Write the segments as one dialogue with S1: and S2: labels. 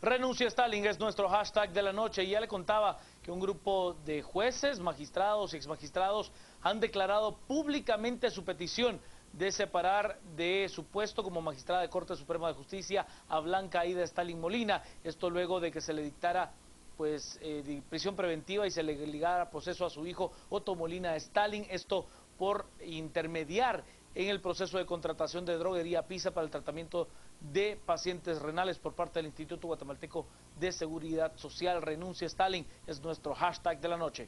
S1: Renuncia Stalin es nuestro hashtag de la noche y ya le contaba que un grupo de jueces, magistrados y exmagistrados han declarado públicamente su petición de separar de su puesto como magistrada de Corte Suprema de Justicia a Blanca Aída Stalin Molina. Esto luego de que se le dictara de prisión preventiva y se le ligara proceso a su hijo Otto Molina Stalin, esto por intermediar en el proceso de contratación de droguería PISA para el tratamiento de pacientes renales por parte del Instituto Guatemalteco de Seguridad Social. Renuncia Stalin es nuestro hashtag de la noche.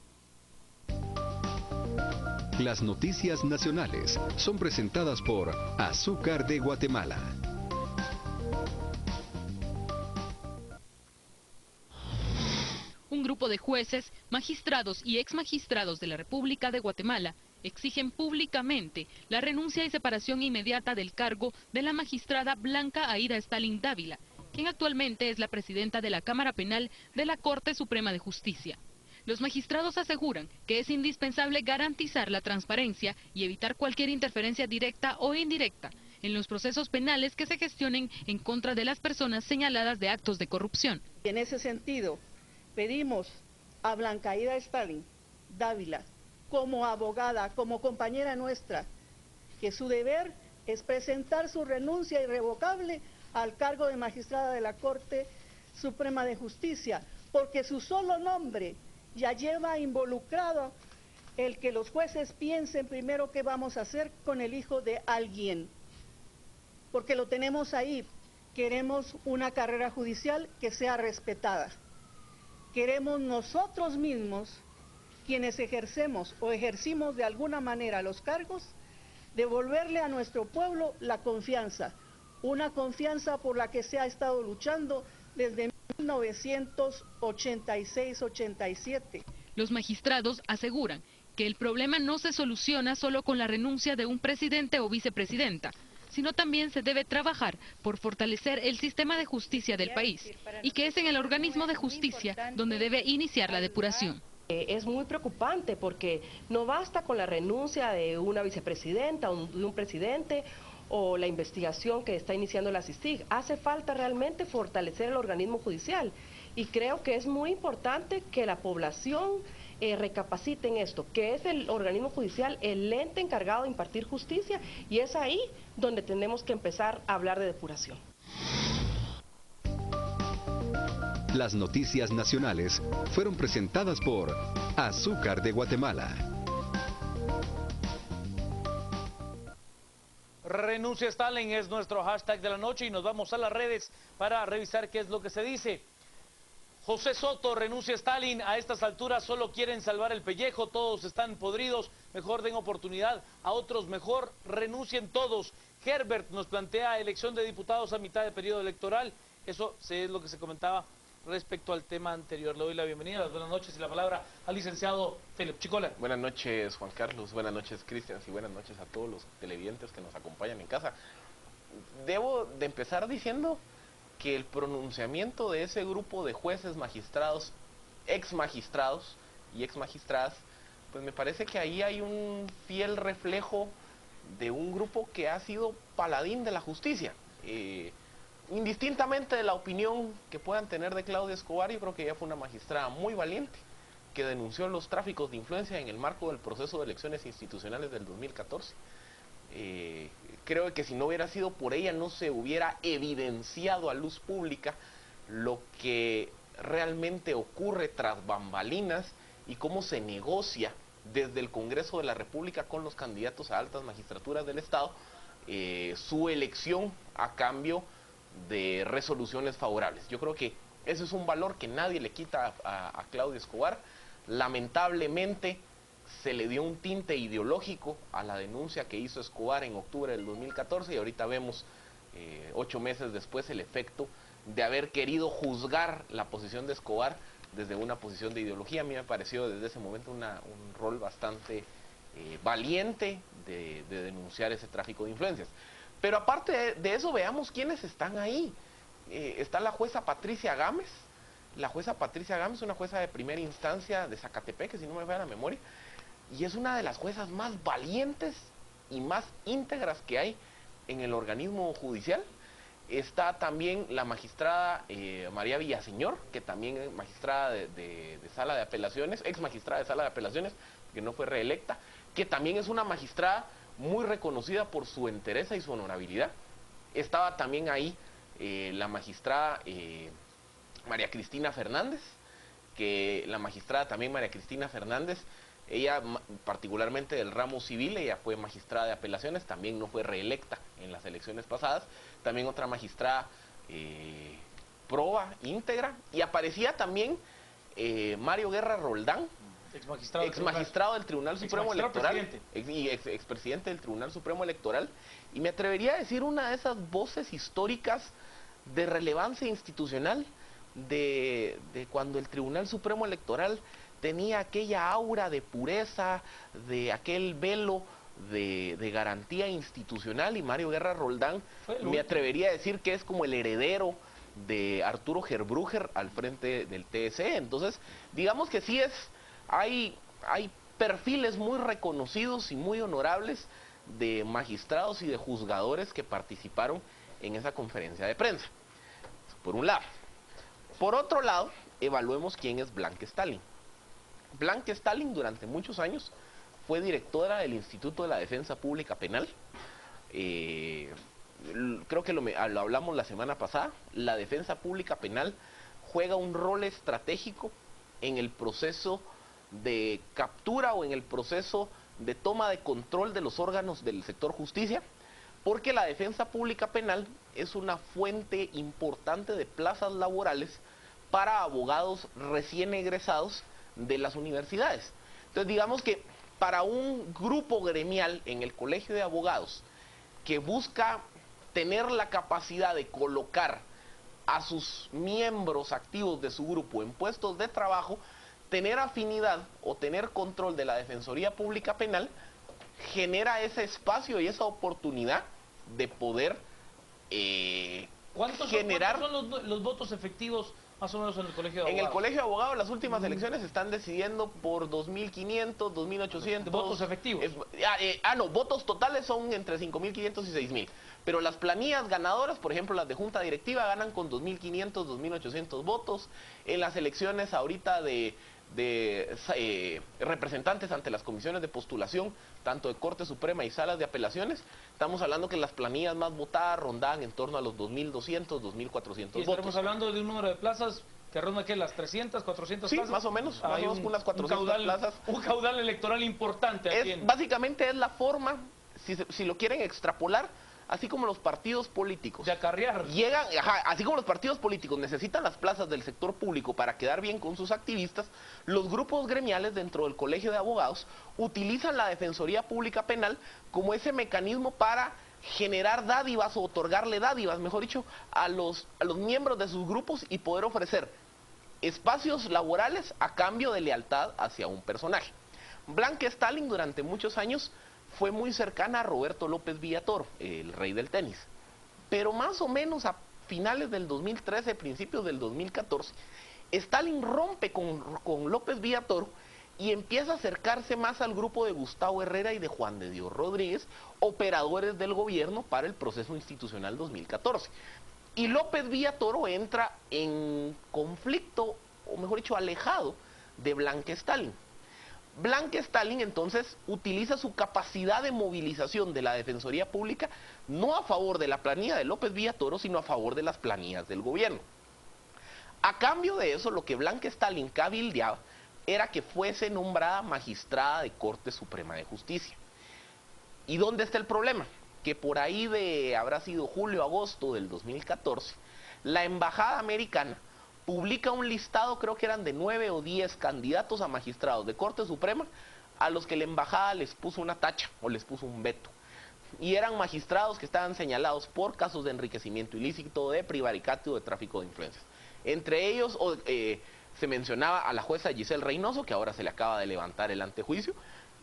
S2: Las noticias nacionales son presentadas por Azúcar de Guatemala.
S3: Un grupo de jueces, magistrados y exmagistrados de la República de Guatemala exigen públicamente la renuncia y separación inmediata del cargo de la magistrada Blanca Aída Stalin Dávila, quien actualmente es la presidenta de la Cámara Penal de la Corte Suprema de Justicia. Los magistrados aseguran que es indispensable garantizar la transparencia y evitar cualquier interferencia directa o indirecta en los procesos penales que se gestionen en contra de las personas señaladas de actos de corrupción.
S4: En ese sentido, pedimos a Blanca Aída Stalin Dávila, como abogada, como compañera nuestra, que su deber es presentar su renuncia irrevocable al cargo de magistrada de la Corte Suprema de Justicia, porque su solo nombre ya lleva involucrado el que los jueces piensen primero qué vamos a hacer con el hijo de alguien, porque lo tenemos ahí. Queremos una carrera judicial que sea respetada. Queremos nosotros mismos, quienes ejercemos o ejercimos de alguna manera los cargos, devolverle a nuestro pueblo la confianza, una confianza por la que se ha estado luchando desde 1986-87.
S3: Los magistrados aseguran que el problema no se soluciona solo con la renuncia de un presidente o vicepresidenta, sino también se debe trabajar por fortalecer el sistema de justicia del país y que es en el organismo de justicia donde debe iniciar la depuración.
S5: Es muy preocupante porque no basta con la renuncia de una vicepresidenta o de un presidente o la investigación que está iniciando la CICIG. Hace falta realmente fortalecer el organismo judicial y creo que es muy importante que la población recapacite en esto, que es el organismo judicial el ente encargado de impartir justicia y es ahí donde tenemos que empezar a hablar de depuración.
S2: Las noticias nacionales fueron presentadas por Azúcar de Guatemala.
S1: Renuncia Stalin es nuestro hashtag de la noche y nos vamos a las redes para revisar qué es lo que se dice. José Soto, renuncia Stalin, a estas alturas solo quieren salvar el pellejo, todos están podridos, mejor den oportunidad a otros, mejor renuncien todos. Herbert nos plantea elección de diputados a mitad de periodo electoral, eso es lo que se comentaba respecto al tema anterior. Le doy la bienvenida, las buenas noches y la palabra al licenciado Felipe Chicola.
S6: Buenas noches, Juan Carlos, buenas noches, Cristian, y buenas noches a todos los televidentes que nos acompañan en casa. Debo de empezar diciendo que el pronunciamiento de ese grupo de jueces, magistrados, exmagistrados y exmagistradas, pues me parece que ahí hay un fiel reflejo de un grupo que ha sido paladín de la justicia. Indistintamente de la opinión que puedan tener de Claudia Escobar, yo creo que ella fue una magistrada muy valiente, que denunció los tráficos de influencia en el marco del proceso de elecciones institucionales del 2014. Creo que si no hubiera sido por ella no se hubiera evidenciado a luz pública lo que realmente ocurre tras bambalinas y cómo se negocia desde el Congreso de la República con los candidatos a altas magistraturas del Estado su elección a cambio de resoluciones favorables. Yo creo que ese es un valor que nadie le quita a Claudia Escobar. Lamentablemente se le dio un tinte ideológico a la denuncia que hizo Escobar en octubre del 2014 y ahorita vemos 8 meses después el efecto de haber querido juzgar la posición de Escobar desde una posición de ideología. A mí me pareció desde ese momento un rol bastante valiente de denunciar ese tráfico de influencias. Pero aparte de eso, veamos quiénes están ahí. Está la jueza Patricia Gámez. La jueza Patricia Gámez, una jueza de primera instancia de Zacatepec, si no me falla la memoria, y es una de las juezas más valientes y más íntegras que hay en el organismo judicial. Está también la magistrada María Villaseñor, que también es magistrada de sala de apelaciones, ex magistrada de sala de apelaciones, que no fue reelecta, que también es una magistrada muy reconocida por su entereza y su honorabilidad. Estaba también ahí la magistrada María Cristina Fernández, que la magistrada también María Cristina Fernández, ella particularmente del ramo civil, ella fue magistrada de apelaciones, también no fue reelecta en las elecciones pasadas. También otra magistrada proba, íntegra, y aparecía también Mario Guerra Roldán, ex magistrado del Tribunal Supremo Electoral y expresidente del Tribunal Supremo Electoral, y me atrevería a decir una de esas voces históricas de relevancia institucional de cuando el Tribunal Supremo Electoral tenía aquella aura de pureza, de aquel velo de garantía institucional, y Mario Guerra Roldán me atrevería a decir que es como el heredero de Arturo Gerbruger al frente del TSE. Entonces, digamos que sí hay perfiles muy reconocidos y muy honorables de magistrados y de juzgadores que participaron en esa conferencia de prensa, por un lado. Por otro lado, evaluemos quién es Blanca Stalin. Blanca Stalin durante muchos años fue directora del Instituto de la Defensa Pública Penal. Creo que lo hablamos la semana pasada. La defensa pública penal juega un rol estratégico en el proceso de captura o en el proceso de toma de control de los órganos del sector justicia, porque la defensa pública penal es una fuente importante de plazas laborales para abogados recién egresados de las universidades. Entonces, digamos que para un grupo gremial en el Colegio de Abogados que busca tener la capacidad de colocar a sus miembros activos de su grupo en puestos de trabajo, tener afinidad o tener control de la Defensoría Pública Penal genera ese espacio y esa oportunidad de poder
S1: ¿Cuántos son los votos efectivos más o menos en el Colegio de Abogados?
S6: En el Colegio de Abogados las últimas elecciones están decidiendo por 2.500, 2.800.
S1: ¿Votos efectivos?
S6: No, votos totales son entre 5.500 y 6.000. Pero las planillas ganadoras, por ejemplo las de Junta Directiva, ganan con 2.500, 2.800 votos. En las elecciones ahorita de representantes ante las comisiones de postulación, tanto de Corte Suprema y salas de apelaciones, estamos hablando que las planillas más votadas rondaban en torno a los 2.200, 2.400 votos.
S1: Estamos hablando de un número de plazas que ronda ¿qué? ¿Las 300, 400 plazas?
S6: Sí, más o menos unas 400 plazas.
S1: Un caudal electoral importante.
S6: Básicamente es la forma, si lo quieren extrapolar, así como los partidos políticos
S1: de acarrear.
S6: Así como los partidos políticos necesitan las plazas del sector público para quedar bien con sus activistas, los grupos gremiales dentro del Colegio de Abogados utilizan la Defensoría Pública Penal como ese mecanismo para generar dádivas o otorgarle dádivas, mejor dicho, a los miembros de sus grupos y poder ofrecer espacios laborales a cambio de lealtad hacia un personaje. Blanca Stalin durante muchos años fue muy cercana a Roberto López Villatoro, el rey del tenis. Pero más o menos a finales del 2013, principios del 2014, Stalin rompe con López Villatoro y empieza a acercarse más al grupo de Gustavo Herrera y de Juan de Dios Rodríguez, operadores del gobierno para el proceso institucional 2014. Y López Villatoro entra en conflicto, o mejor dicho, alejado de Blanca Stalin. Blanca Stalin entonces utiliza su capacidad de movilización de la Defensoría Pública no a favor de la planilla de López Villatoro, sino a favor de las planillas del gobierno. A cambio de eso, lo que Blanca Stalin cabildeaba era que fuese nombrada magistrada de Corte Suprema de Justicia. ¿Y dónde está el problema? Que por ahí habrá sido julio-agosto del 2014, la embajada americana publica un listado, creo que eran de 9 o 10 candidatos a magistrados de Corte Suprema, a los que la embajada les puso una tacha o les puso un veto. Y eran magistrados que estaban señalados por casos de enriquecimiento ilícito, de prevaricato, de tráfico de influencias. Entre ellos se mencionaba a la jueza Giselle Reynoso, que ahora se le acaba de levantar el antejuicio.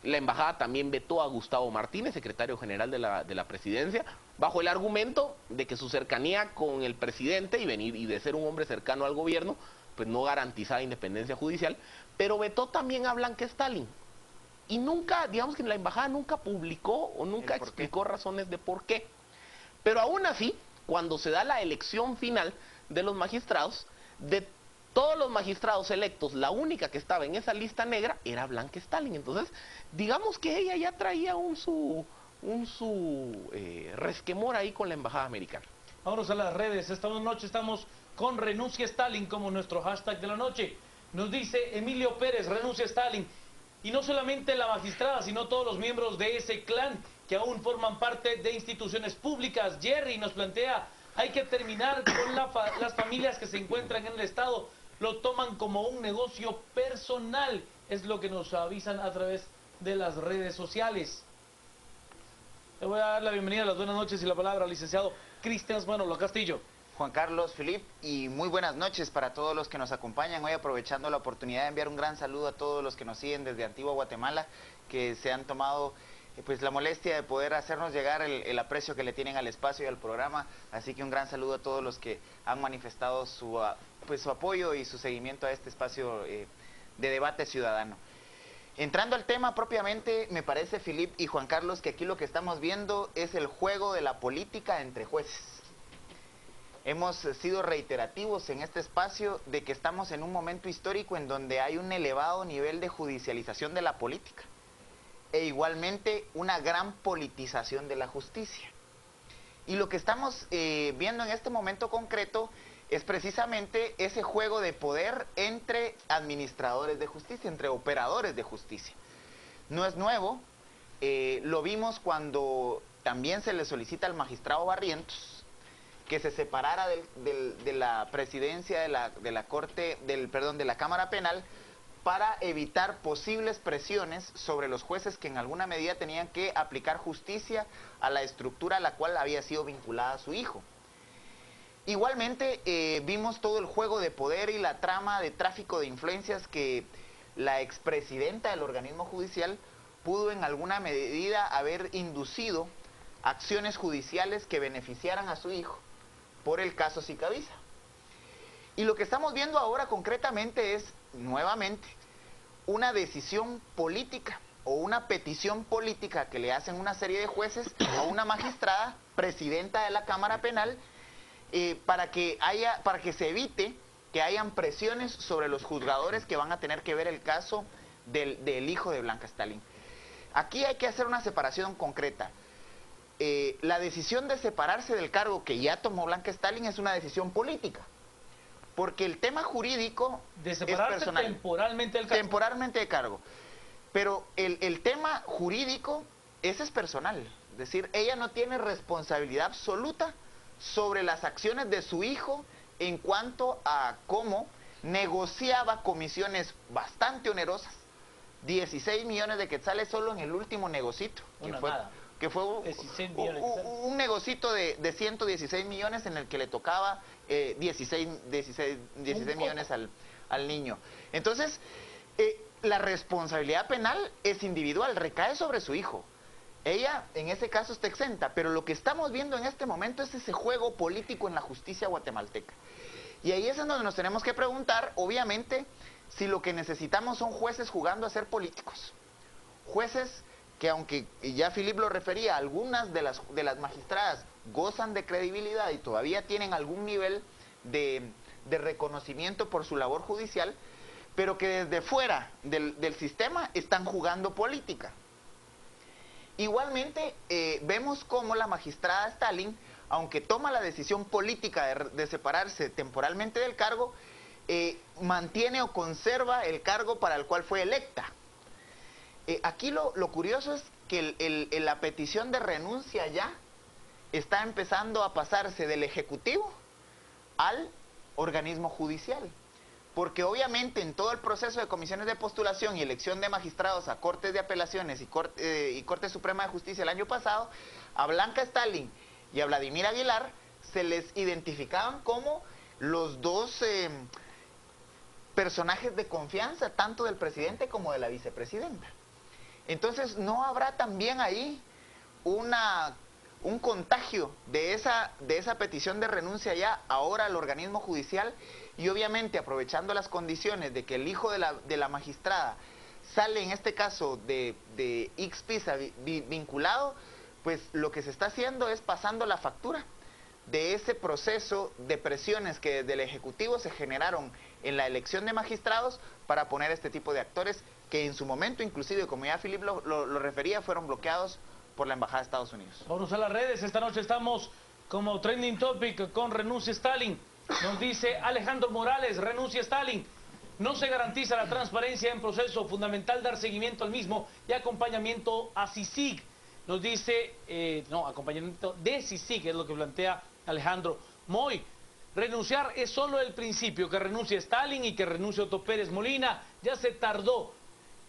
S6: La embajada también vetó a Gustavo Martínez, secretario general de la presidencia, bajo el argumento de que su cercanía con el presidente y de ser un hombre cercano al gobierno, pues no garantizaba independencia judicial, pero vetó también a Blanca Stalin. Y nunca, digamos que la embajada nunca publicó o nunca explicó razones de por qué. Pero aún así, cuando se da la elección final de los magistrados, de todos los magistrados electos, la única que estaba en esa lista negra era Blanca Stalin. Entonces, digamos que ella ya traía un resquemor ahí con la embajada americana.
S1: Vámonos a las redes. Esta noche estamos con Renuncia Stalin como nuestro hashtag de la noche. Nos dice Emilio Pérez, renuncia Stalin. Y no solamente la magistrada, sino todos los miembros de ese clan que aún forman parte de instituciones públicas. Jerry nos plantea, hay que terminar con las familias que se encuentran en el Estado. Lo toman como un negocio personal. Es lo que nos avisan a través de las redes sociales. Le voy a dar la bienvenida, las buenas noches y la palabra al licenciado Cristian Manolo Castillo.
S7: Juan Carlos, Filip, y muy buenas noches para todos los que nos acompañan hoy, aprovechando la oportunidad de enviar un gran saludo a todos los que nos siguen desde Antigua Guatemala, que se han tomado pues la molestia de poder hacernos llegar el aprecio que le tienen al espacio y al programa. Así que un gran saludo a todos los que han manifestado su apoyo y su seguimiento a este espacio de debate ciudadano. Entrando al tema propiamente, me parece, Filip y Juan Carlos, que aquí lo que estamos viendo es el juego de la política entre jueces. Hemos sido reiterativos en este espacio de que estamos en un momento histórico en donde hay un elevado nivel de judicialización de la política e igualmente una gran politización de la justicia. Y lo que estamos viendo en este momento concreto es precisamente ese juego de poder entre administradores de justicia, entre operadores de justicia. No es nuevo, lo vimos cuando también se le solicita al magistrado Barrientos que se separara de la presidencia de la Corte, de la Cámara Penal, para evitar posibles presiones sobre los jueces que en alguna medida tenían que aplicar justicia a la estructura a la cual había sido vinculada su hijo. Igualmente vimos todo el juego de poder y la trama de tráfico de influencias que la expresidenta del organismo judicial pudo en alguna medida haber inducido acciones judiciales que beneficiaran a su hijo por el caso Sicabiza. Y lo que estamos viendo ahora concretamente es, nuevamente, una decisión política o una petición política que le hacen una serie de jueces a una magistrada, presidenta de la Cámara Penal, para que se evite que hayan presiones sobre los juzgadores que van a tener que ver el caso del hijo de Blanca Stalin. Aquí hay que hacer una separación concreta. La decisión de separarse del cargo que ya tomó Blanca Stalin es una decisión política, porque el tema jurídico
S1: de separarse
S7: es personal,
S1: temporalmente del cargo.
S7: Temporalmente de cargo. Pero el tema jurídico ese es personal, es decir, ella no tiene responsabilidad absoluta sobre las acciones de su hijo en cuanto a cómo negociaba comisiones bastante onerosas, 16 millones de quetzales solo en el último negocito, que fue un negocito de 116 millones en el que le tocaba 16 millones al niño. Entonces, la responsabilidad penal es individual, recae sobre su hijo. Ella, en ese caso, está exenta, pero lo que estamos viendo en este momento es ese juego político en la justicia guatemalteca. Y ahí es en donde nos tenemos que preguntar, obviamente, si lo que necesitamos son jueces jugando a ser políticos. Jueces que, aunque ya Filip lo refería, algunas de las magistradas gozan de credibilidad y todavía tienen algún nivel de reconocimiento por su labor judicial, pero que desde fuera del sistema están jugando política. Igualmente, vemos cómo la magistrada Stalin, aunque toma la decisión política de separarse temporalmente del cargo, mantiene o conserva el cargo para el cual fue electa. Aquí lo curioso es que la petición de renuncia ya está empezando a pasarse del Ejecutivo al organismo judicial. Porque obviamente en todo el proceso de comisiones de postulación y elección de magistrados a Cortes de Apelaciones y Corte Suprema de Justicia el año pasado, a Blanca Stalin y a Vladimir Aguilar se les identificaban como los dos personajes de confianza, tanto del presidente como de la vicepresidenta. Entonces, ¿no habrá también ahí un contagio de esa petición de renuncia ya ahora al organismo judicial? Y obviamente, aprovechando las condiciones de que el hijo de la magistrada sale, en este caso, de Ixpisa vinculado, pues lo que se está haciendo es pasando la factura de ese proceso de presiones que desde el Ejecutivo se generaron en la elección de magistrados para poner este tipo de actores que en su momento, inclusive, como ya Philip lo refería, fueron bloqueados por la Embajada de Estados Unidos.
S1: Vamos a las redes. Esta noche estamos como trending topic con renuncia Stalin. Nos dice Alejandro Morales, renuncia Stalin. No se garantiza la transparencia en proceso, fundamental dar seguimiento al mismo y acompañamiento a CICIG. Nos dice, acompañamiento de CICIG, es lo que plantea Alejandro Moy. Renunciar es solo el principio, que renuncie Stalin y que renuncie Otto Pérez Molina. Ya se tardó.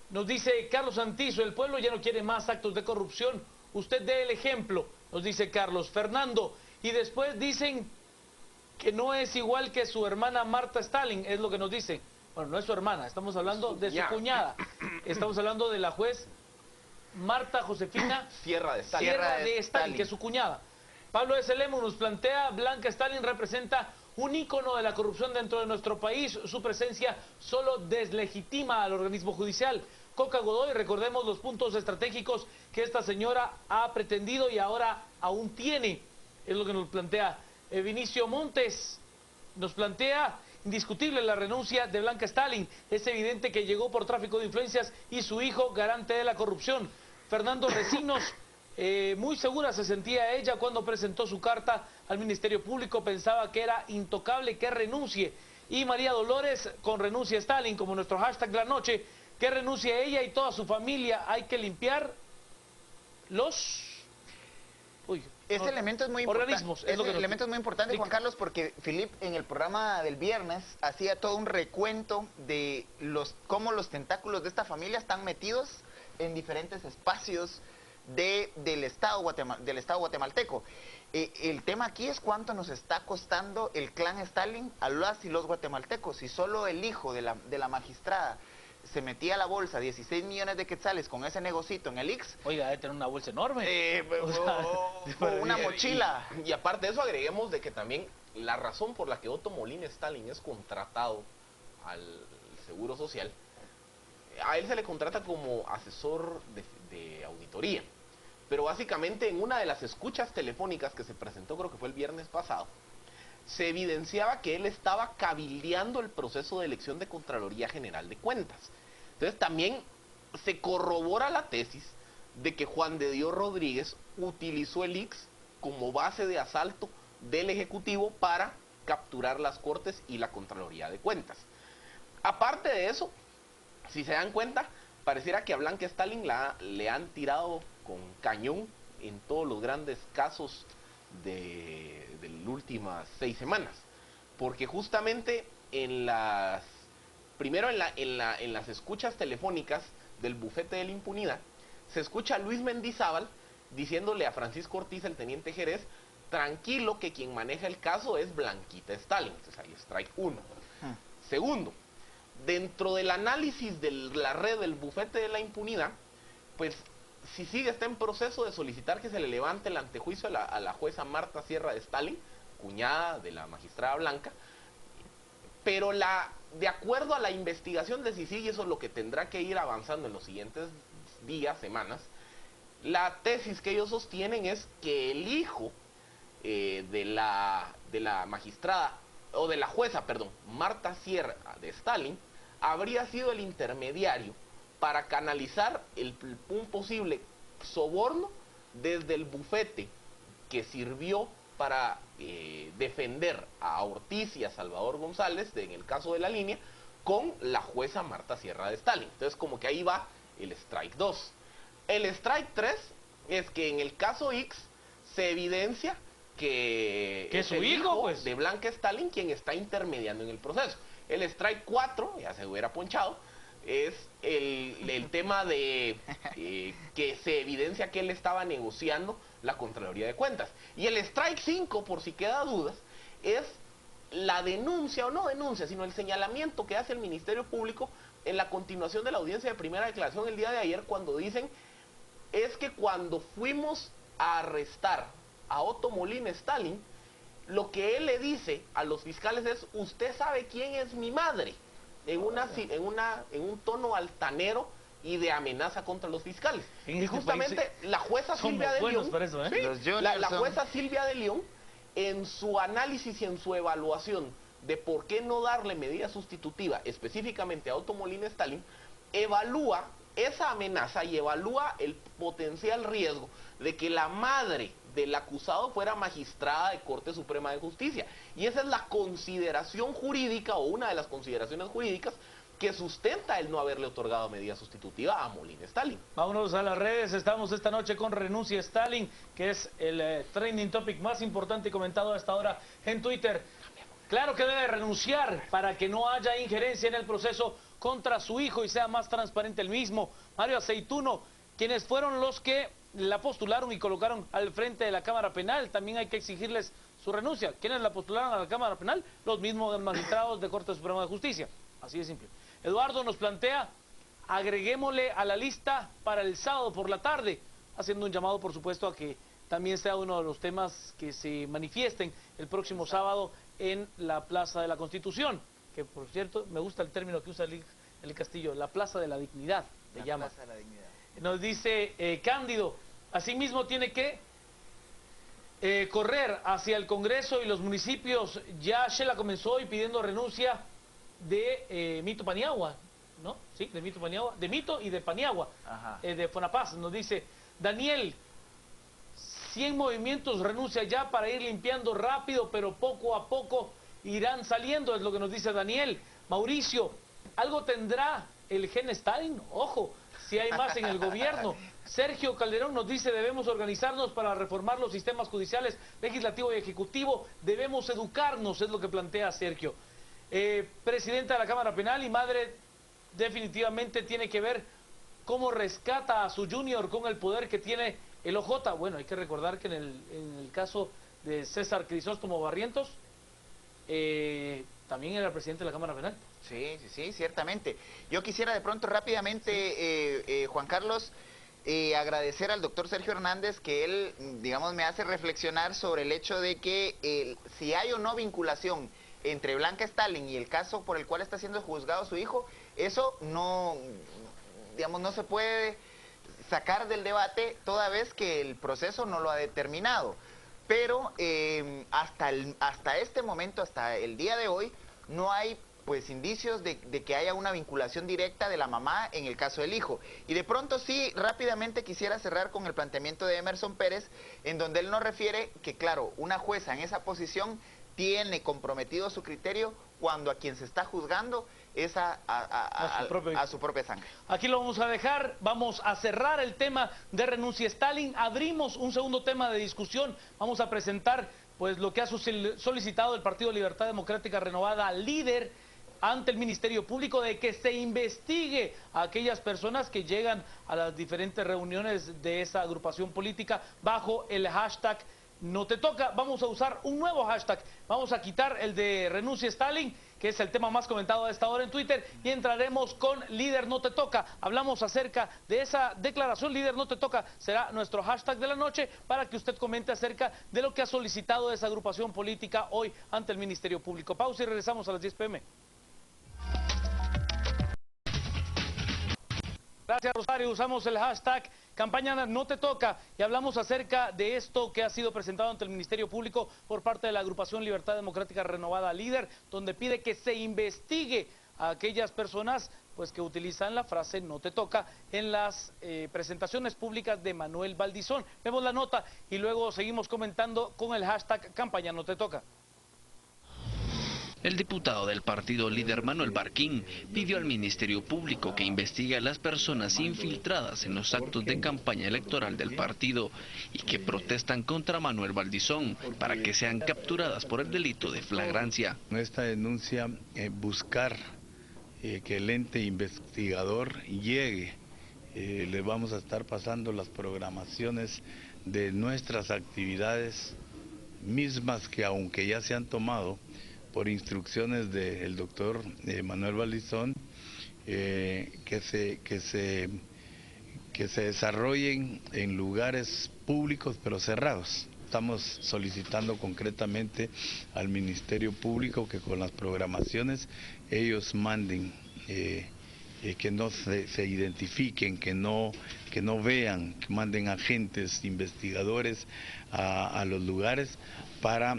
S1: Nos dice Carlos Santizo, el pueblo ya no quiere más actos de corrupción. Usted dé el ejemplo, nos dice Carlos Fernando. Y después dicen que no es igual que su hermana Marta Stalin, es lo que nos dicen. Bueno, no es su hermana, estamos hablando de su cuñada. Estamos hablando de la juez Marta Josefina
S6: Sierra de Stalin.
S1: Sierra de Stalin, que es su cuñada. Pablo S. Lemo nos plantea, Blanca Stalin representa un ícono de la corrupción dentro de nuestro país. Su presencia solo deslegitima al organismo judicial. Coca Godoy, recordemos los puntos estratégicos que esta señora ha pretendido y ahora aún tiene. Es lo que nos plantea Vinicio Montes. Nos plantea indiscutible la renuncia de Blanca Stalin. Es evidente que llegó por tráfico de influencias y su hijo garante de la corrupción. Fernando Recinos, muy segura se sentía ella cuando presentó su carta al Ministerio Público. Pensaba que era intocable que renuncie. Y María Dolores con renuncia Stalin, como nuestro hashtag de la noche, que renuncie ella y toda su familia. Hay que limpiar los...
S7: Ese elemento es muy importante, Juan Carlos, porque Philip en el programa del viernes hacía todo un recuento de cómo los tentáculos de esta familia están metidos en diferentes espacios del Estado guatemalteco. El tema aquí es cuánto nos está costando el clan Stalin a las y los guatemaltecos. Si solo el hijo de la magistrada se metía a la bolsa 16 millones de quetzales con ese negocito en el IX.
S1: Oiga, debe tener una bolsa enorme.
S7: O una mochila.
S6: Y aparte de eso, agreguemos de que también la razón por la que Otto Molina Stalin es contratado al Seguro Social, a él se le contrata como asesor de auditoría. Pero básicamente en una de las escuchas telefónicas que se presentó, creo que fue el viernes pasado, se evidenciaba que él estaba cabildeando el proceso de elección de Contraloría General de Cuentas. Entonces también se corrobora la tesis de que Juan de Dios Rodríguez utilizó el IX como base de asalto del Ejecutivo para capturar las Cortes y la Contraloría de Cuentas. Aparte de eso, si se dan cuenta, pareciera que a Blanca Stalin le han tirado con cañón en todos los grandes casos de las últimas 6 semanas, porque justamente primero en las escuchas telefónicas del bufete de la impunidad, se escucha a Luis Mendizábal diciéndole a Francisco Ortiz, el teniente Jerez, tranquilo que quien maneja el caso es Blanquita Stalin. Entonces ahí strike 1. Segundo, dentro del análisis de la red del bufete de la impunidad, pues CICIG está en proceso de solicitar que se le levante el antejuicio a la jueza Marta Sierra de Stalin, cuñada de la magistrada Blanca, pero de acuerdo a la investigación de CICIG, y eso es lo que tendrá que ir avanzando en los siguientes días, semanas, la tesis que ellos sostienen es que el hijo de la magistrada, o de la jueza, perdón, Marta Sierra de Stalin, habría sido el intermediario para canalizar un posible soborno desde el bufete que sirvió para defender a Ortiz y a Salvador González, en el caso de la línea, con la jueza Marta Sierra de Stalin. Entonces como que ahí va el strike 2. El strike 3 es que en el caso X se evidencia que es el hijo pues de Blanca Stalin quien está intermediando en el proceso. El strike 4, ya se hubiera ponchado, es el tema de que se evidencia que él estaba negociando la Contraloría de Cuentas. Y el strike 5, por si queda dudas, es la denuncia o no denuncia, sino el señalamiento que hace el Ministerio Público en la continuación de la audiencia de primera declaración el día de ayer, cuando dicen, es que cuando fuimos a arrestar a Otto Molina Stalin, lo que él le dice a los fiscales es, usted sabe quién es mi madre, en un tono altanero y de amenaza contra los fiscales. Y justamente la jueza Silvia de León, la jueza Silvia de León en su análisis y en su evaluación de por qué no darle medida sustitutiva específicamente a Otto Molina Stalin, evalúa esa amenaza y evalúa el potencial riesgo de que la madre del acusado fuera magistrada de Corte Suprema de Justicia. Y esa es la consideración jurídica, o una de las consideraciones jurídicas, que sustenta el no haberle otorgado medida sustitutiva a Molina Stalin.
S1: Vámonos a las redes. Estamos esta noche con Renuncia Stalin, que es el trending topic más importante y comentado hasta ahora en Twitter. Claro que debe renunciar para que no haya injerencia en el proceso contra su hijo y sea más transparente el mismo. Mario Aceituno, quienes fueron los que la postularon y colocaron al frente de la Cámara Penal, también hay que exigirles su renuncia. ¿Quiénes la postularon a la Cámara Penal? Los mismos magistrados de Corte Suprema de Justicia. Así de simple. Eduardo nos plantea, agreguémosle a la lista para el sábado por la tarde, haciendo un llamado, por supuesto, a que también sea uno de los temas que se manifiesten el próximo sábado en la Plaza de la Constitución, que por cierto, me gusta el término que usa el Castillo, la Plaza de la Dignidad, le llama.
S7: Plaza de la Dignidad.
S1: Nos dice Cándido, asimismo tiene que correr hacia el Congreso y los municipios. Ya Shela comenzó hoy pidiendo renuncia de Mito Paniagua, ¿no? Sí, de Mito Paniagua, de Mito y de Paniagua, de Fonapaz. Nos dice Daniel, 100 movimientos, renuncia ya para ir limpiando rápido, pero poco a poco irán saliendo, es lo que nos dice Daniel. Mauricio, algo tendrá el gen Stalin, ojo, si hay más en el gobierno. Sergio Calderón nos dice, debemos organizarnos para reformar los sistemas judiciales, legislativo y ejecutivo, debemos educarnos, es lo que plantea Sergio. Presidenta de la Cámara Penal y madre definitivamente tiene que ver cómo rescata a su junior con el poder que tiene el OJ. Bueno, hay que recordar que en el caso de César Crisóstomo Barrientos, también era presidente de la Cámara Penal.
S7: Sí, ciertamente. Yo quisiera de pronto rápidamente, Juan Carlos, agradecer al doctor Sergio Hernández que él, digamos, me hace reflexionar sobre el hecho de que si hay o no vinculación entre Blanca Stalin y el caso por el cual está siendo juzgado su hijo, eso no, digamos, no se puede sacar del debate toda vez que el proceso no lo ha determinado. Pero hasta este momento, hasta el día de hoy, no hay pues indicios de que haya una vinculación directa de la mamá en el caso del hijo. Y de pronto sí, rápidamente quisiera cerrar con el planteamiento de Emerson Pérez, en donde él nos refiere que, claro, una jueza en esa posición tiene comprometido su criterio cuando a quien se está juzgando es a su propia sangre.
S1: Aquí lo vamos a dejar, vamos a cerrar el tema de Renuncia Stalin, abrimos un segundo tema de discusión, vamos a presentar pues lo que ha solicitado el Partido Libertad Democrática Renovada, líder, ante el Ministerio Público, de que se investigue a aquellas personas que llegan a las diferentes reuniones de esa agrupación política bajo el hashtag No Te Toca. Vamos a usar un nuevo hashtag, vamos a quitar el de Renuncia Stalin, que es el tema más comentado a esta hora en Twitter, y entraremos con Líder No Te Toca. Hablamos acerca de esa declaración, Líder No Te Toca, será nuestro hashtag de la noche para que usted comente acerca de lo que ha solicitado esa agrupación política hoy ante el Ministerio Público. Pausa y regresamos a las 10 p.m. Gracias, Rosario. Usamos el hashtag Campaña No Te Toca y hablamos acerca de esto que ha sido presentado ante el Ministerio Público por parte de la agrupación Libertad Democrática Renovada Líder, donde pide que se investigue a aquellas personas pues que utilizan la frase No Te Toca en las presentaciones públicas de Manuel Valdizón. Vemos la nota y luego seguimos comentando con el hashtag Campaña No Te Toca.
S8: El diputado del partido líder Manuel Barquín pidió al Ministerio Público que investigue a las personas infiltradas en los actos de campaña electoral del partido y que protestan contra Manuel Valdizón para que sean capturadas por el delito de flagrancia.
S9: Nuestra denuncia buscar que el ente investigador llegue. Le vamos a estar pasando las programaciones de nuestras actividades mismas que, aunque ya se han tomado por instrucciones del doctor Manuel Valdizón, que se desarrollen en lugares públicos pero cerrados. Estamos solicitando concretamente al Ministerio Público que con las programaciones ellos manden, que no se identifiquen, que no vean, que manden agentes investigadores a los lugares para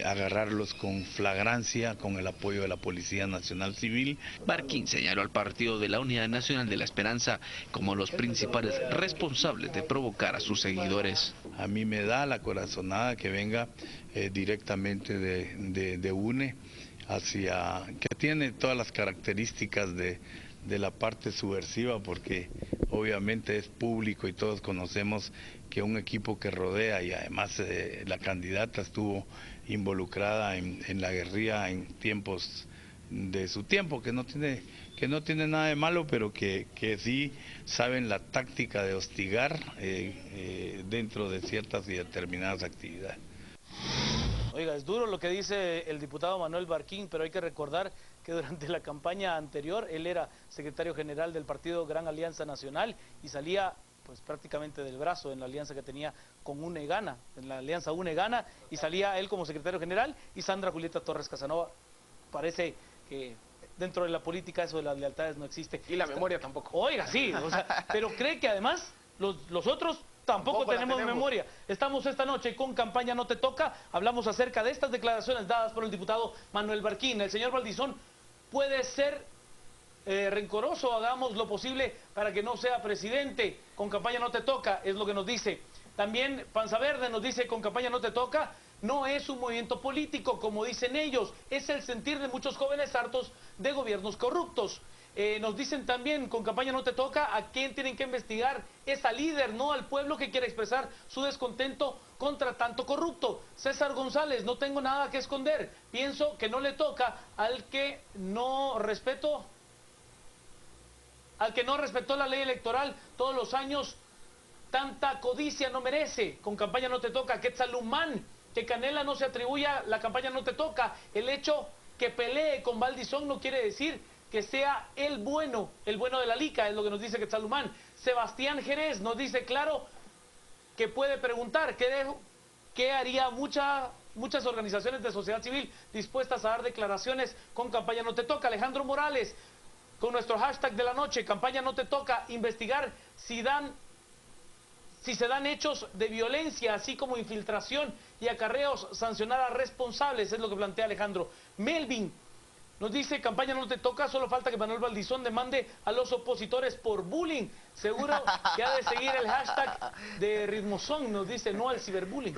S9: agarrarlos con flagrancia, con el apoyo de la Policía Nacional Civil.
S8: Barquín señaló al Partido de la Unidad Nacional de la Esperanza como los principales responsables de provocar a sus seguidores.
S9: A mí me da la corazonada que venga directamente de UNE, que tiene todas las características de la parte subversiva, porque obviamente es público y todos conocemos que un equipo que rodea, y además la candidata estuvo involucrada en la guerrilla en tiempos de su tiempo, que no tiene nada de malo, pero que sí saben la táctica de hostigar dentro de ciertas y determinadas actividades.
S1: Oiga, es duro lo que dice el diputado Manuel Barquín, pero hay que recordar que durante la campaña anterior él era secretario general del partido Gran Alianza Nacional y salía pues prácticamente del brazo en la alianza que tenía con UNE Gana, en la alianza UNE Gana, y salía él como secretario general y Sandra Julieta Torres Casanova. Parece que dentro de la política eso de las lealtades no existe.
S6: Y la memoria tampoco.
S1: Oiga, sí, o sea, pero cree que además los otros tampoco tenemos memoria. Estamos esta noche con Campaña No Te Toca, hablamos acerca de estas declaraciones dadas por el diputado Manuel Barquín. El señor Valdizón puede ser rencoroso, hagamos lo posible para que no sea presidente. Con Campaña No Te Toca, es lo que nos dice. También Panza Verde nos dice, con Campaña No Te Toca, no es un movimiento político, como dicen ellos, es el sentir de muchos jóvenes hartos de gobiernos corruptos. Nos dicen también, con Campaña No Te Toca, a quién tienen que investigar, es al líder, no al pueblo que quiere expresar su descontento contra tanto corrupto. César González, no tengo nada que esconder, pienso que no le toca al que no respetó la ley electoral todos los años. Tanta codicia no merece. Con Campaña No Te Toca, Quetzalumán, que Canela no se atribuya la Campaña No Te Toca. El hecho que pelee con Valdizón no quiere decir que sea el bueno de la lica, es lo que nos dice Quetzalumán. Sebastián Jerez nos dice claro que puede preguntar qué haría muchas organizaciones de sociedad civil dispuestas a dar declaraciones con Campaña No Te Toca. Alejandro Morales, con nuestro hashtag de la noche, Campaña No Te Toca, investigar si se dan hechos de violencia, así como infiltración y acarreos, sancionar a responsables, es lo que plantea Alejandro. Melvin nos dice, Campaña No Te Toca, solo falta que Manuel Valdizón demande a los opositores por bullying. Seguro que ha de seguir el hashtag de Ritmozón, nos dice, no al ciberbullying.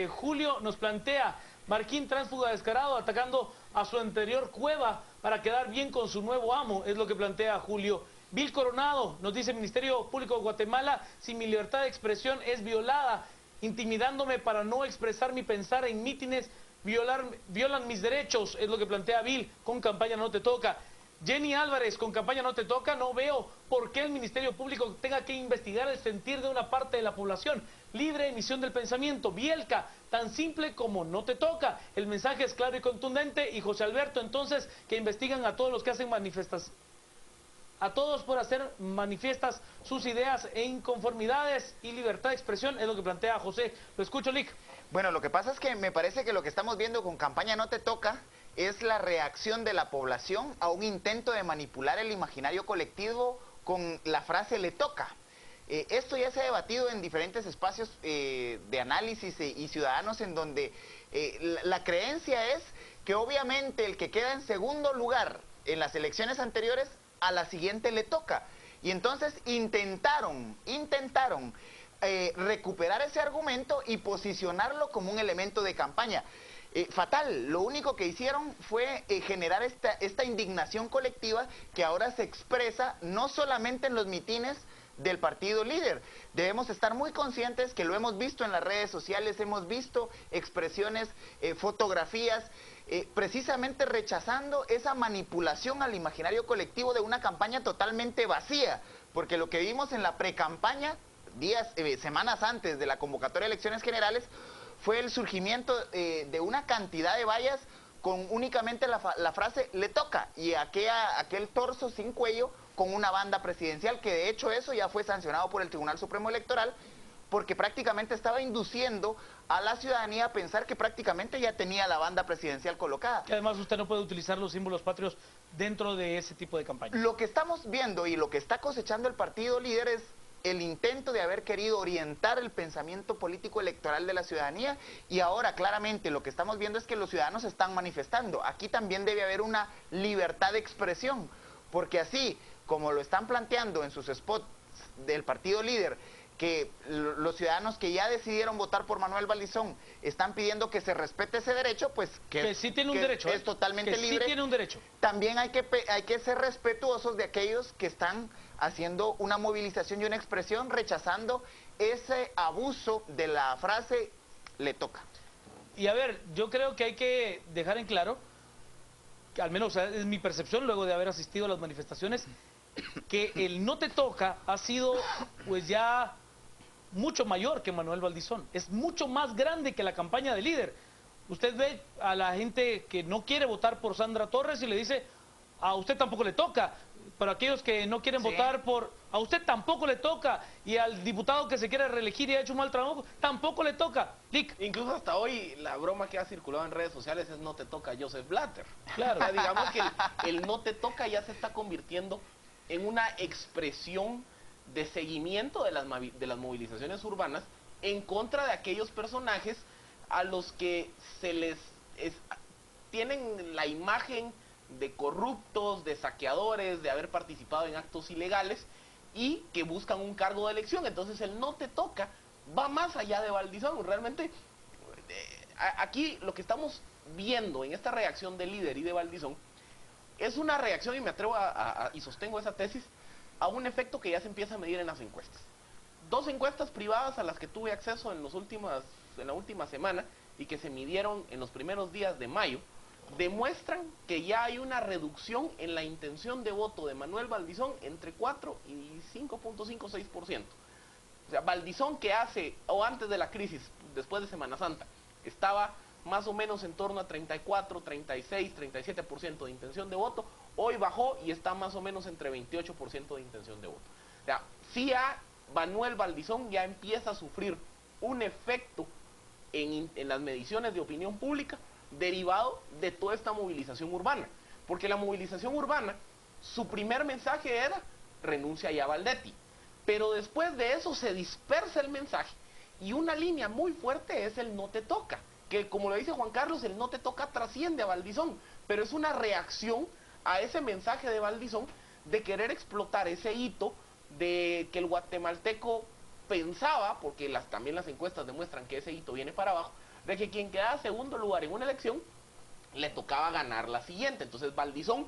S1: Julio nos plantea, Barquín tránsfuga descarado atacando a su anterior cueva para quedar bien con su nuevo amo, es lo que plantea Julio. Bill Coronado nos dice, Ministerio Público de Guatemala, si mi libertad de expresión es violada, intimidándome para no expresar mi pensar en mítines, violan mis derechos, es lo que plantea Bill, con Campaña No Te Toca. Jenny Álvarez, con Campaña No Te Toca, no veo por qué el Ministerio Público tenga que investigar el sentir de una parte de la población. Libre emisión del pensamiento. Bielka, tan simple como No Te Toca. El mensaje es claro y contundente. Y José Alberto, entonces, que investigan a todos los que hacen a todos por hacer manifiestas sus ideas e inconformidades y libertad de expresión, es lo que plantea José. Lo escucho, Lick.
S7: Bueno, lo que pasa es que me parece que lo que estamos viendo con Campaña No Te Toca es la reacción de la población a un intento de manipular el imaginario colectivo con la frase le toca. Esto ya se ha debatido en diferentes espacios de análisis y ciudadanos en donde la creencia es que obviamente el que queda en segundo lugar en las elecciones anteriores, a la siguiente le toca. Y entonces intentaron recuperar ese argumento y posicionarlo como un elemento de campaña. Fatal, lo único que hicieron fue generar esta indignación colectiva que ahora se expresa no solamente en los mitines del partido líder. Debemos estar muy conscientes que lo hemos visto en las redes sociales, hemos visto expresiones, fotografías, precisamente rechazando esa manipulación al imaginario colectivo de una campaña totalmente vacía, porque lo que vimos en la precampaña, semanas antes de la convocatoria de elecciones generales, fue el surgimiento de una cantidad de vallas con únicamente la frase le toca y aquel torso sin cuello con una banda presidencial, que de hecho eso ya fue sancionado por el Tribunal Supremo Electoral, porque prácticamente estaba induciendo a la ciudadanía a pensar que prácticamente ya tenía la banda presidencial colocada.
S1: Y además usted no puede utilizar los símbolos patrios dentro de ese tipo de campaña.
S7: Lo que estamos viendo y lo que está cosechando el partido líder es el intento de haber querido orientar el pensamiento político electoral de la ciudadanía, y ahora claramente lo que estamos viendo es que los ciudadanos se están manifestando. Aquí también debe haber una libertad de expresión, porque así como lo están planteando en sus spots del partido líder, que los ciudadanos que ya decidieron votar por Manuel Valdizón están pidiendo que se respete ese derecho, pues
S1: que sí tiene un derecho,
S7: es totalmente
S1: que
S7: libre.
S1: Sí tiene un derecho.
S7: También hay que ser respetuosos de aquellos que están haciendo una movilización y una expresión rechazando ese abuso de la frase "le toca".
S1: Y a ver, yo creo que hay que dejar en claro, que al menos es mi percepción luego de haber asistido a las manifestaciones, que el "no te toca" ha sido pues ya mucho mayor que Manuel Valdizón, es mucho más grande que la campaña de líder. Usted ve a la gente que no quiere votar por Sandra Torres y le dice, a usted tampoco le toca. Para aquellos que no quieren votar por... a usted tampoco le toca. Y al diputado que se quiere reelegir y ha hecho un mal trabajo, tampoco le toca. Lick.
S6: Incluso hasta hoy la broma que ha circulado en redes sociales es "no te toca Joseph Blatter".
S1: Claro.
S6: O sea, digamos que el "no te toca" ya se está convirtiendo en una expresión de seguimiento de las movilizaciones urbanas en contra de aquellos personajes a los que se les tienen la imagen de corruptos, de saqueadores, de haber participado en actos ilegales y que buscan un cargo de elección. Entonces el "no te toca" va más allá de Valdizón. Realmente aquí lo que estamos viendo en esta reacción de líder y de Valdizón es una reacción, y me atrevo y sostengo esa tesis, a un efecto que ya se empieza a medir en las encuestas. 2 encuestas privadas a las que tuve acceso en la última semana y que se midieron en los primeros días de mayo, demuestran que ya hay una reducción en la intención de voto de Manuel Valdizón entre 4 y 5.56%. O sea, Valdizón, que antes de la crisis, después de Semana Santa, estaba más o menos en torno a 34, 36, 37% de intención de voto, hoy bajó y está más o menos entre 28% de intención de voto. O sea, sí Manuel Valdizón ya empieza a sufrir un efecto en las mediciones de opinión pública derivado de toda esta movilización urbana. Porque la movilización urbana, su primer mensaje era "renuncia ya Valdetti". Pero después de eso se dispersa el mensaje y una línea muy fuerte es el "no te toca", que como lo dice Juan Carlos, el "no te toca" trasciende a Valdizón, pero es una reacción a ese mensaje de Valdizón de querer explotar ese hito de que el guatemalteco pensaba, porque también las encuestas demuestran que ese hito viene para abajo, de que quien quedaba segundo lugar en una elección le tocaba ganar la siguiente. Entonces Valdizón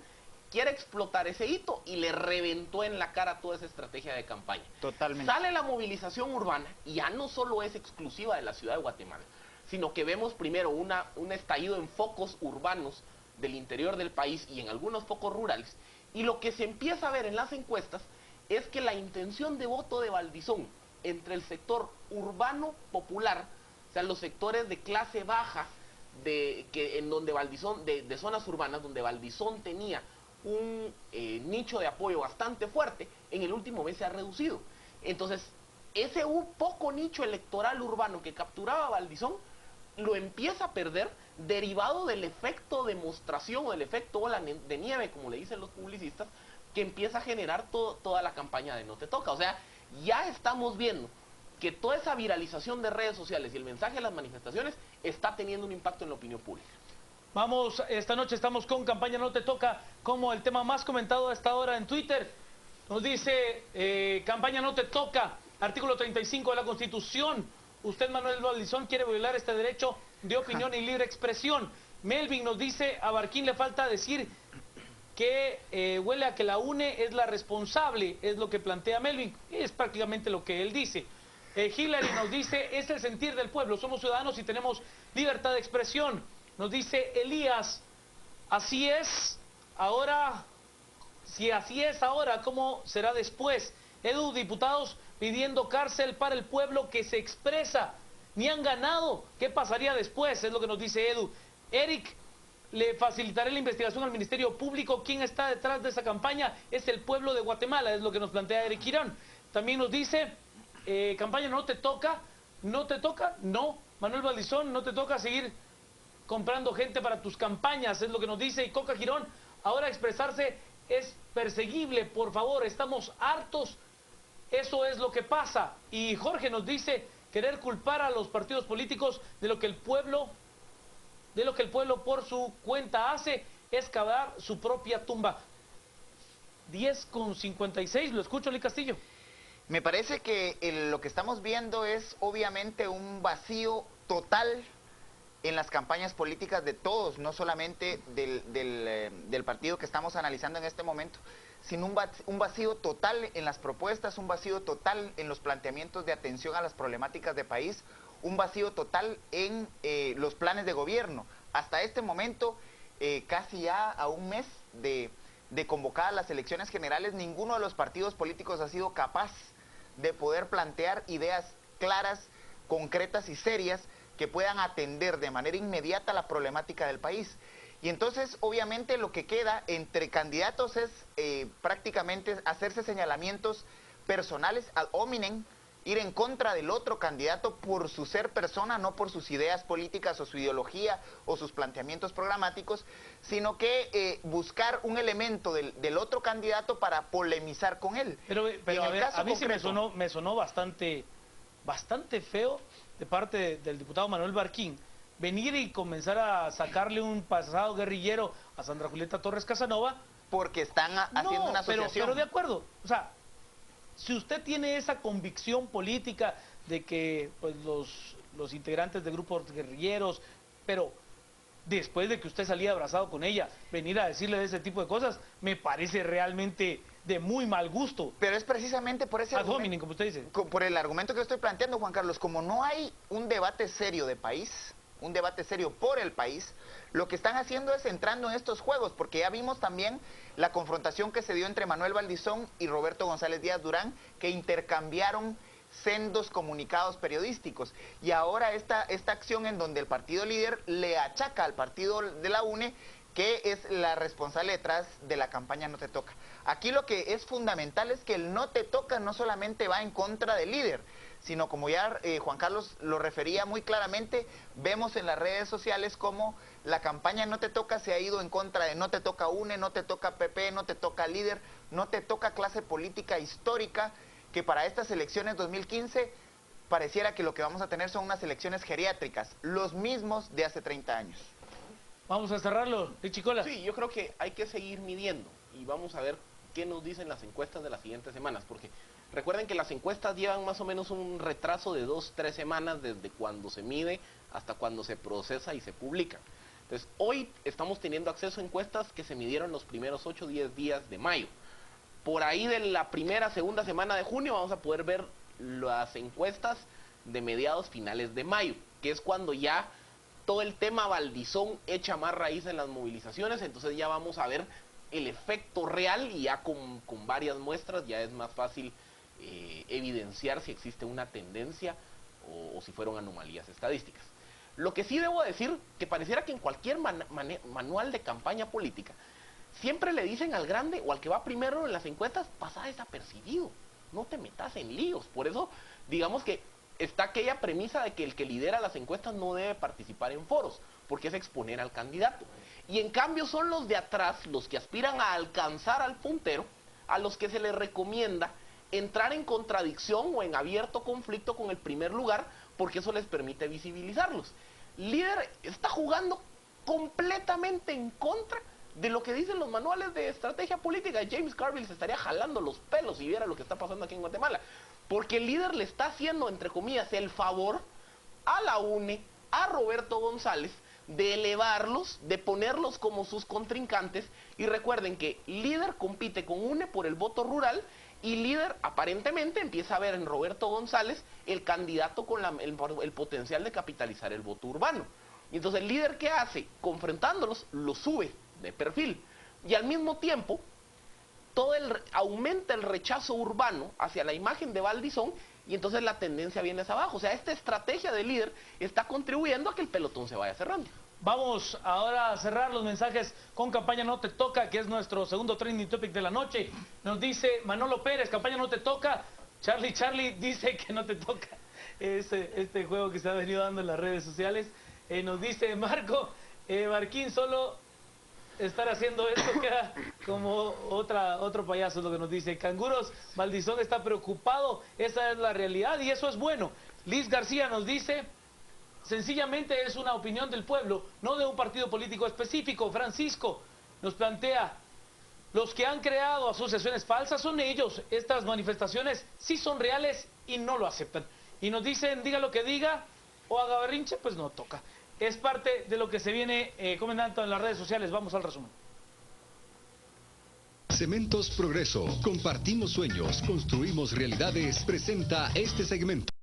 S6: quiere explotar ese hito y le reventó en la cara toda esa estrategia de campaña.
S7: Totalmente.
S6: Sale la movilización urbana y ya no solo es exclusiva de la ciudad de Guatemala, sino que vemos primero un estallido en focos urbanos del interior del país y en algunos focos rurales, y lo que se empieza a ver en las encuestas es que la intención de voto de Valdizón entre el sector urbano popular, o sea, los sectores de clase baja, en donde Valdizón, de zonas urbanas donde Valdizón tenía un nicho de apoyo bastante fuerte, en el último mes se ha reducido. Entonces, ese poco nicho electoral urbano que capturaba Valdizón, lo empieza a perder derivado del efecto demostración o del efecto bola de nieve, como le dicen los publicistas, que empieza a generar toda la campaña de "no te toca". O sea, ya estamos viendo que toda esa viralización de redes sociales y el mensaje de las manifestaciones está teniendo un impacto en la opinión pública.
S1: Vamos, esta noche estamos con campaña "no te toca" como el tema más comentado a esta hora en Twitter. Nos dice, campaña "no te toca", artículo 35 de la Constitución. Usted, Manuel Valdizón, quiere violar este derecho de opinión y libre expresión. Melvin nos dice, a Barquín le falta decir que huele a que la UNE es la responsable, es lo que plantea Melvin, es prácticamente lo que él dice. Hillary nos dice, es el sentir del pueblo, somos ciudadanos y tenemos libertad de expresión. Nos dice Elías, así es, ahora, si así es ahora, ¿cómo será después? Edu, diputados pidiendo cárcel para el pueblo que se expresa, ni han ganado, ¿qué pasaría después? Es lo que nos dice Edu. Eric, le facilitaré la investigación al Ministerio Público. ¿Quién está detrás de esa campaña? Es el pueblo de Guatemala, es lo que nos plantea Eric Girón. También nos dice, campaña "no te toca", ¿no te toca? No, Manuel Valdizón, no te toca seguir comprando gente para tus campañas, es lo que nos dice. Y Coca Girón, ahora expresarse es perseguible, por favor, estamos hartos eso es lo que pasa. Y Jorge nos dice querer culpar a los partidos políticos de lo que el pueblo por su cuenta hace es cavar su propia tumba. 10:56, lo escucho, Lee Castillo.
S7: Me parece que lo que estamos viendo es obviamente un vacío total en las campañas políticas de todos, no solamente del partido que estamos analizando en este momento, sino un vacío total en las propuestas, un vacío total en los planteamientos de atención a las problemáticas de país, un vacío total en los planes de gobierno. Hasta este momento, casi ya a un mes de convocadas las elecciones generales, ninguno de los partidos políticos ha sido capaz de poder plantear ideas claras, concretas y serias que puedan atender de manera inmediata la problemática del país. Y entonces, obviamente, lo que queda entre candidatos es prácticamente hacerse señalamientos personales ad hominem, ir en contra del otro candidato por su ser persona, no por sus ideas políticas o su ideología o sus planteamientos programáticos, sino que buscar un elemento del otro candidato para polemizar con él.
S1: Pero a ver, a mí sí me sonó bastante feo de parte del diputado Manuel Barquín venir y comenzar a sacarle un pasado guerrillero a Sandra Julieta Torres Casanova.
S7: Porque están haciendo una asociación.
S1: Pero de acuerdo, o sea, si usted tiene esa convicción política de que pues, los integrantes de grupos guerrilleros, pero después de que usted salía abrazado con ella, venir a decirle de ese tipo de cosas, me parece realmente de muy mal gusto.
S7: Pero es precisamente por ese
S1: argumento, como usted dice.
S7: Por el argumento que estoy planteando, Juan Carlos, como no hay un debate serio de país, un debate serio por el país, lo que están haciendo es entrando en estos juegos, porque ya vimos también la confrontación que se dio entre Manuel Valdizón y Roberto González Díaz Durán, que intercambiaron sendos comunicados periodísticos. Y ahora esta acción en donde el partido líder le achaca al partido de la UNE que es la responsable detrás de la campaña No Te Toca. Aquí lo que es fundamental es que el No Te Toca no solamente va en contra del líder, sino como ya Juan Carlos lo refería muy claramente, vemos en las redes sociales cómo la campaña No Te Toca se ha ido en contra de No Te Toca UNE, No Te Toca PP, No Te Toca líder, No Te Toca clase política histórica, que para estas elecciones 2015 pareciera que lo que vamos a tener son unas elecciones geriátricas, los mismos de hace 30 años.
S1: Vamos a cerrarlo, Richicola.
S6: Sí, yo creo que hay que seguir midiendo y vamos a ver qué nos dicen las encuestas de las siguientes semanas, porque recuerden que las encuestas llevan más o menos un retraso de 2-3 semanas desde cuando se mide hasta cuando se procesa y se publica. Entonces, hoy estamos teniendo acceso a encuestas que se midieron los primeros 8-10 días de mayo. Por ahí de la primera, segunda semana de junio vamos a poder ver las encuestas de mediados finales de mayo, que es cuando ya todo el tema Valdizón echa más raíz en las movilizaciones, entonces ya vamos a ver el efecto real y ya con varias muestras ya es más fácil evidenciar si existe una tendencia o si fueron anomalías estadísticas. Lo que sí debo decir, que pareciera que en cualquier manual de campaña política, siempre le dicen al grande o al que va primero en las encuestas, pasa desapercibido, no te metas en líos. Por eso, digamos que está aquella premisa de que el que lidera las encuestas no debe participar en foros, porque es exponer al candidato. Y en cambio son los de atrás, los que aspiran a alcanzar al puntero, a los que se les recomienda entrar en contradicción o en abierto conflicto con el primer lugar, porque eso les permite visibilizarlos. Líder está jugando completamente en contra de lo que dicen los manuales de estrategia política. James Carville se estaría jalando los pelos si viera lo que está pasando aquí en Guatemala, porque el líder le está haciendo, entre comillas, el favor a la UNE, a Roberto González, de elevarlos, de ponerlos como sus contrincantes. Y recuerden que líder compite con UNE por el voto rural y líder aparentemente empieza a ver en Roberto González el candidato con el potencial de capitalizar el voto urbano. Y entonces el líder, ¿qué hace? Confrontándolos, los sube de perfil. Y al mismo tiempo, aumenta el rechazo urbano hacia la imagen de Valdizón y entonces la tendencia viene hacia abajo. O sea, esta estrategia del líder está contribuyendo a que el pelotón se vaya cerrando.
S1: Vamos ahora a cerrar los mensajes con Campaña No Te Toca, que es nuestro segundo trending topic de la noche. Nos dice Manolo Pérez, Campaña No Te Toca. Charlie dice que no te toca este juego que se ha venido dando en las redes sociales. Nos dice Marco, Marquín solo estar haciendo esto queda como otro payaso, es lo que nos dice. Canguros, Valdizón está preocupado, esa es la realidad y eso es bueno. Liz García nos dice, sencillamente es una opinión del pueblo, no de un partido político específico. Francisco nos plantea, los que han creado asociaciones falsas son ellos, estas manifestaciones sí son reales y no lo aceptan. Y nos dicen, diga lo que diga o haga berrinche, pues no toca. Es parte de lo que se viene comentando en las redes sociales. Vamos al resumen.
S2: Cementos Progreso. Compartimos sueños, construimos realidades. Presenta este segmento.